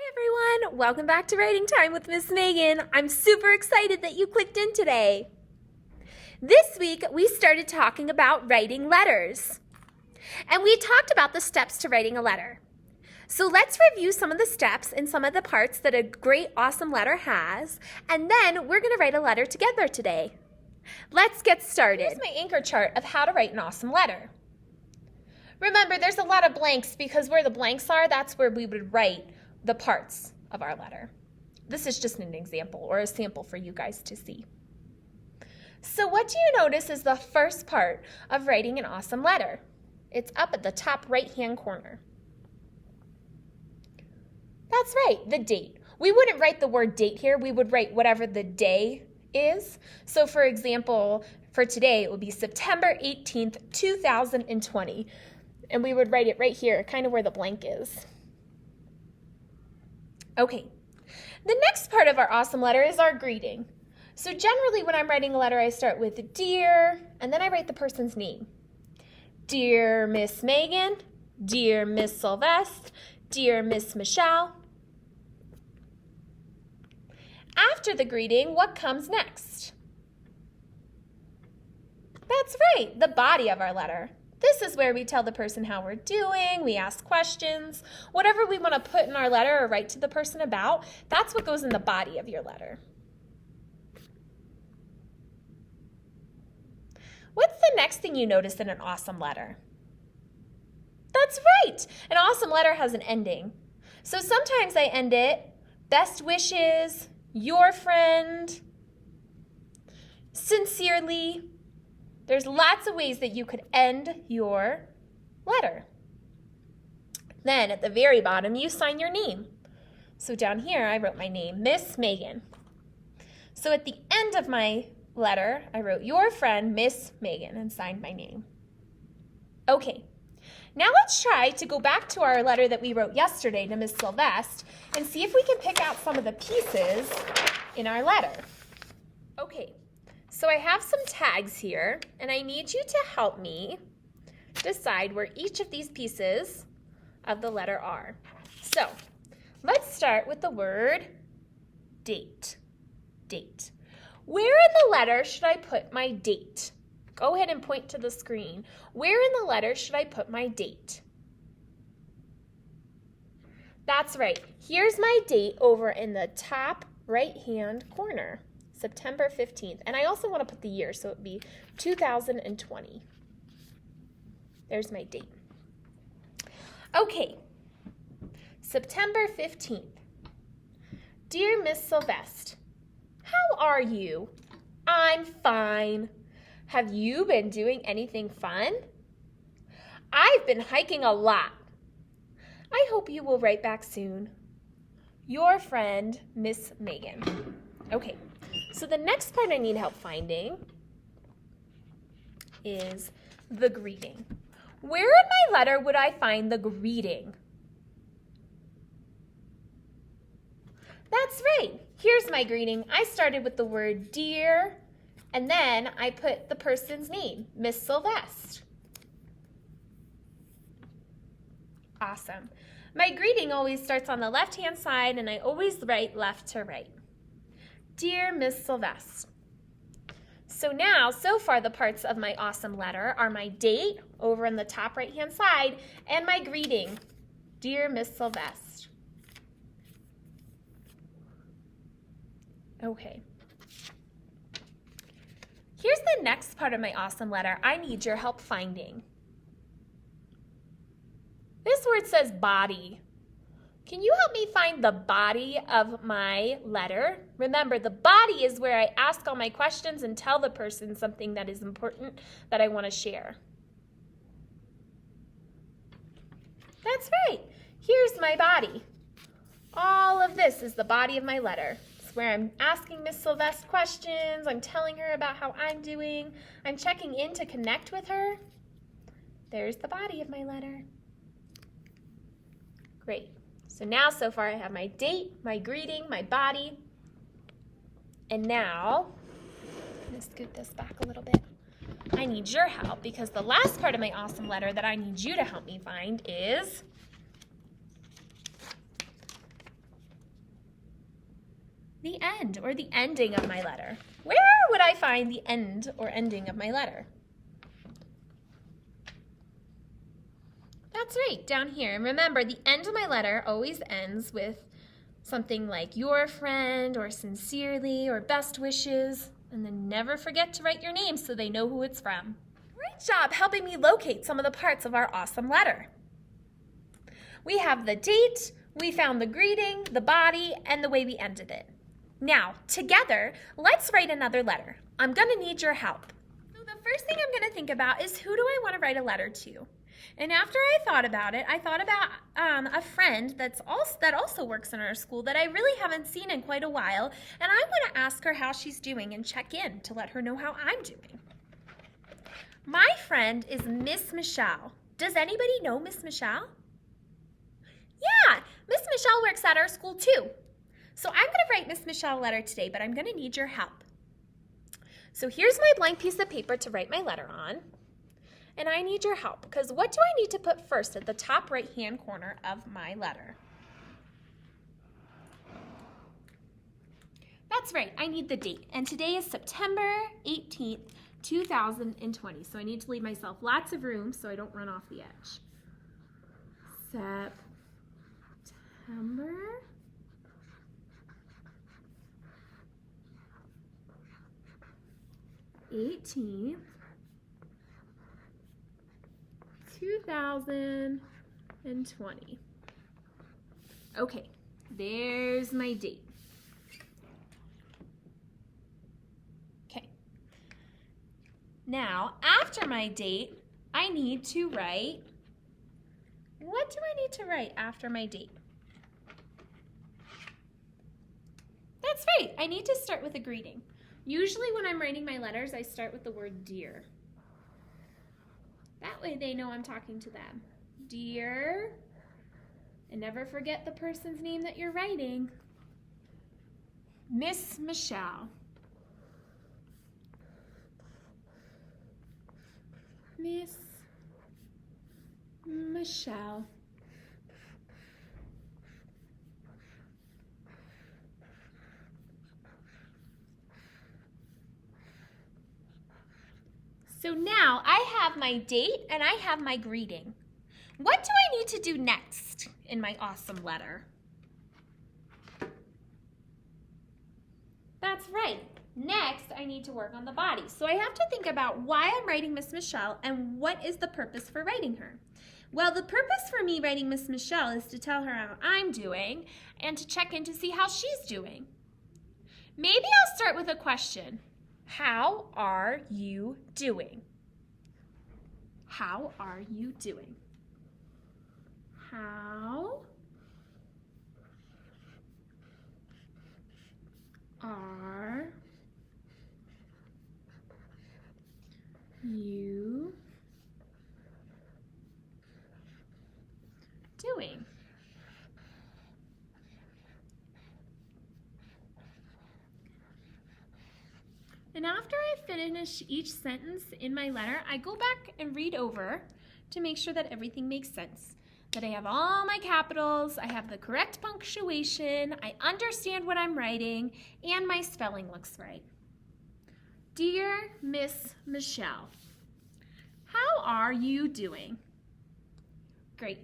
Hi everyone, welcome back to Writing Time with Miss Megan. I'm super excited that you clicked in today. This week we started talking about writing letters. And we talked about the steps to writing a letter. So let's review some of the steps and some of the parts that a great, awesome letter has, and then we're going to write a letter together today. Let's get started. Here's my anchor chart of how to write an awesome letter. Remember, there's a lot of blanks because where the blanks are, that's where we would write the parts of our letter. This is just an example or a sample for you guys to see. So what do you notice is the first part of writing an awesome letter? It's up at the top right-hand corner. That's right, the date. We wouldn't write the word date here. We would write whatever the day is. So for example, for today, it would be September 18th, 2020. And we would write it right here, kind of where the blank is. Okay, the next part of our awesome letter is our greeting. So generally when I'm writing a letter, I start with dear, and then I write the person's name. Dear Miss Megan, dear Miss Sylvester, dear Miss Michelle. After the greeting, what comes next? That's right, the body of our letter. This is where we tell the person how we're doing, we ask questions, whatever we want to put in our letter or write to the person about, that's what goes in the body of your letter. What's the next thing you notice in an awesome letter? That's right, an awesome letter has an ending. So sometimes I end it, best wishes, your friend, sincerely. There's lots of ways that you could end your letter. Then at the very bottom, you sign your name. So down here, I wrote my name, Miss Megan. So at the end of my letter, I wrote your friend, Miss Megan, and signed my name. Okay, now let's try to go back to our letter that we wrote yesterday to Miss Sylvester and see if we can pick out some of the pieces in our letter. Okay. So I have some tags here, and I need you to help me decide where each of these pieces of the letter are. So let's start with the word date. Date. Where in the letter should I put my date? Go ahead and point to the screen. Where in the letter should I put my date? That's right. Here's my date over in the top right-hand corner. September 15th. And I also want to put the year, so it would be 2020. There's my date. Okay, September 15th. Dear Miss Sylvester, how are you? I'm fine. Have you been doing anything fun? I've been hiking a lot. I hope you will write back soon. Your friend, Miss Megan. Okay. So the next part I need help finding is the greeting. Where in my letter would I find the greeting? That's right. Here's my greeting. I started with the word dear, and then I put the person's name, Miss Sylvester. Awesome. My greeting always starts on the left-hand side, and I always write left to right. Dear Miss Sylvester. So now, so far the parts of my awesome letter are my date over in the top right-hand side and my greeting, Dear Miss Sylvester. Okay. Here's the next part of my awesome letter I need your help finding. This word says body. Can you help me find the body of my letter? Remember, the body is where I ask all my questions and tell the person something that is important that I want to share. That's right. Here's my body. All of this is the body of my letter. It's where I'm asking Miss Sylvester questions. I'm telling her about how I'm doing. I'm checking in to connect with her. There's the body of my letter. Great. So now, so far, I have my date, my greeting, my body. And now, I'm going to scoot this back a little bit. I need your help because the last part of my awesome letter that I need you to help me find is the end or the ending of my letter. Where would I find the end or ending of my letter? That's right, down here. And remember, the end of my letter always ends with something like your friend or sincerely or best wishes. And then never forget to write your name so they know who it's from. Great job helping me locate some of the parts of our awesome letter. We have the date, we found the greeting, the body, and the way we ended it. Now, together, let's write another letter. I'm going to need your help. So the first thing I'm going to think about is who do I want to write a letter to? And after I thought about it, I thought about a friend that also works in our school that I really haven't seen in quite a while, and I want to ask her how she's doing and check in to let her know how I'm doing. My friend is Miss Michelle. Does anybody know Miss Michelle? Yeah, Miss Michelle works at our school too. So I'm going to write Miss Michelle a letter today, but I'm going to need your help. So here's my blank piece of paper to write my letter on. And I need your help, because what do I need to put first at the top right-hand corner of my letter? That's right, I need the date. And today is September 18th, 2020. So I need to leave myself lots of room so I don't run off the edge. September 18th, 2020. Okay, there's my date. Okay. Now, after my date, I need to write, what do I need to write after my date? That's right, I need to start with a greeting. Usually when I'm writing my letters, I start with the word dear. That way they know I'm talking to them. Dear, and never forget the person's name that you're writing. Miss Michelle. Miss Michelle. So now I have my date and I have my greeting. What do I need to do next in my awesome letter? That's right. Next, I need to work on the body. So I have to think about why I'm writing Miss Michelle and what is the purpose for writing her. Well, the purpose for me writing Miss Michelle is to tell her how I'm doing and to check in to see how she's doing. Maybe I'll start with a question. How are you doing? How are you doing? How are you doing? And after I finish each sentence in my letter, I go back and read over to make sure that everything makes sense. That I have all my capitals, I have the correct punctuation, I understand what I'm writing, and my spelling looks right. Dear Miss Michelle, how are you doing? Great.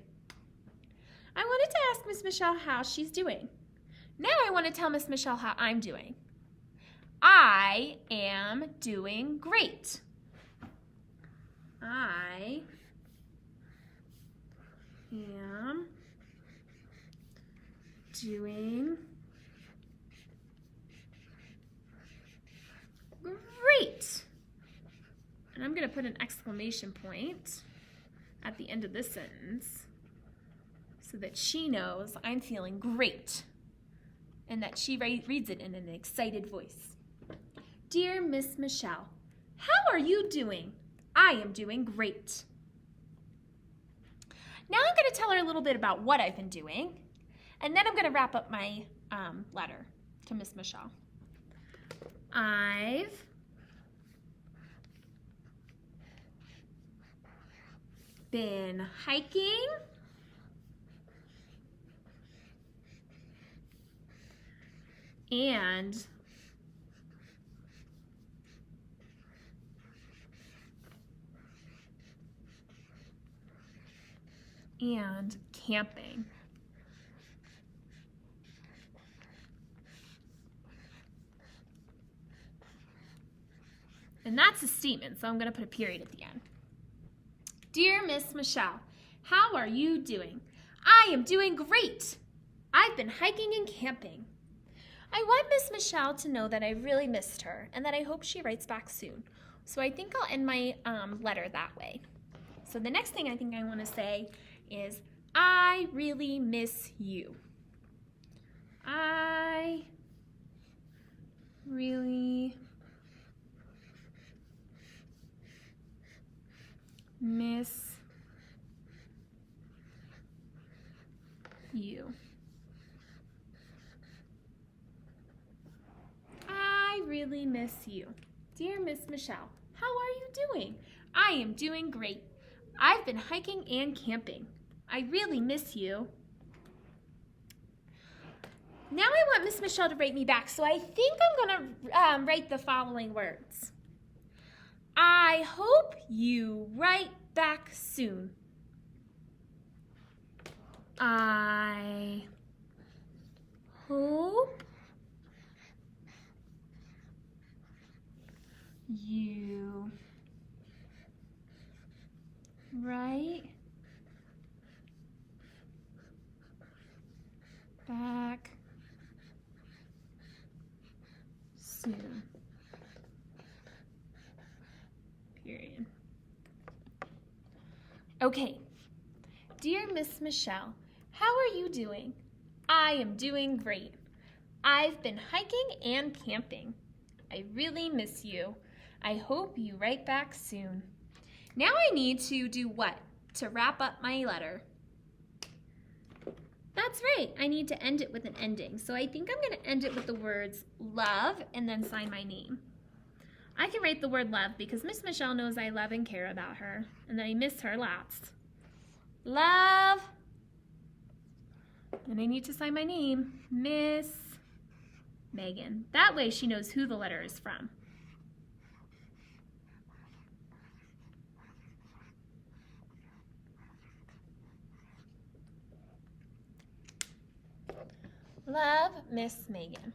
I wanted to ask Miss Michelle how she's doing. Now I want to tell Miss Michelle how I'm doing. I am doing great. I am doing great. And I'm going to put an exclamation point at the end of this sentence so that she knows I'm feeling great and that she reads it in an excited voice. Dear Miss Michelle, how are you doing? I am doing great. Now I'm going to tell her a little bit about what I've been doing, and then I'm going to wrap up my letter to Miss Michelle. I've been hiking and camping. And that's a statement, so I'm going to put a period at the end. Dear Miss Michelle, how are you doing? I am doing great. I've been hiking and camping. I want Miss Michelle to know that I really missed her and that I hope she writes back soon. So I think I'll end my letter that way. So the next thing I think I want to say is, I really miss you. I really miss you. I really miss you. Dear Miss Michelle, how are you doing? I am doing great. I've been hiking and camping. I really miss you. Now I want Miss Michelle to write me back, so I think I'm going to write the following words. I hope you write back soon. I hope you write back soon. Period. Okay. Dear Miss Michelle, how are you doing? I am doing great. I've been hiking and camping. I really miss you. I hope you write back soon. Now I need to do what? To wrap up my letter. That's right. I need to end it with an ending. So I think I'm going to end it with the words love and then sign my name. I can write the word love because Miss Michelle knows I love and care about her and that I miss her lots. Love. And I need to sign my name, Miss Megan. That way she knows who the letter is from. Love, Miss Megan.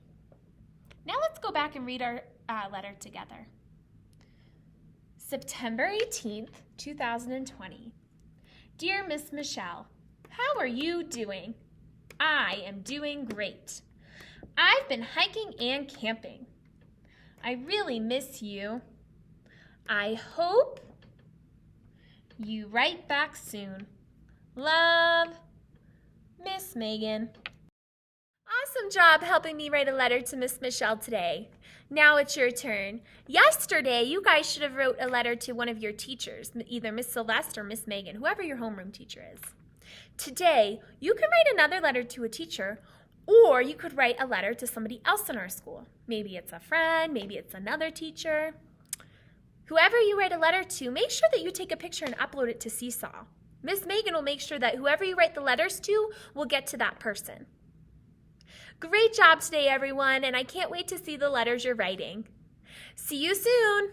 Now let's go back and read our letter together. September 18th, 2020. Dear Miss Michelle, how are you doing? I am doing great. I've been hiking and camping. I really miss you. I hope you write back soon. Love, Miss Megan. Awesome job helping me write a letter to Miss Michelle today. Now it's your turn. Yesterday, you guys should have wrote a letter to one of your teachers, either Miss Celeste or Miss Megan, whoever your homeroom teacher is. Today, you can write another letter to a teacher, or you could write a letter to somebody else in our school. Maybe it's a friend, maybe it's another teacher. Whoever you write a letter to, make sure that you take a picture and upload it to Seesaw. Miss Megan will make sure that whoever you write the letters to will get to that person. Great job today, everyone, and I can't wait to see the letters you're writing. See you soon!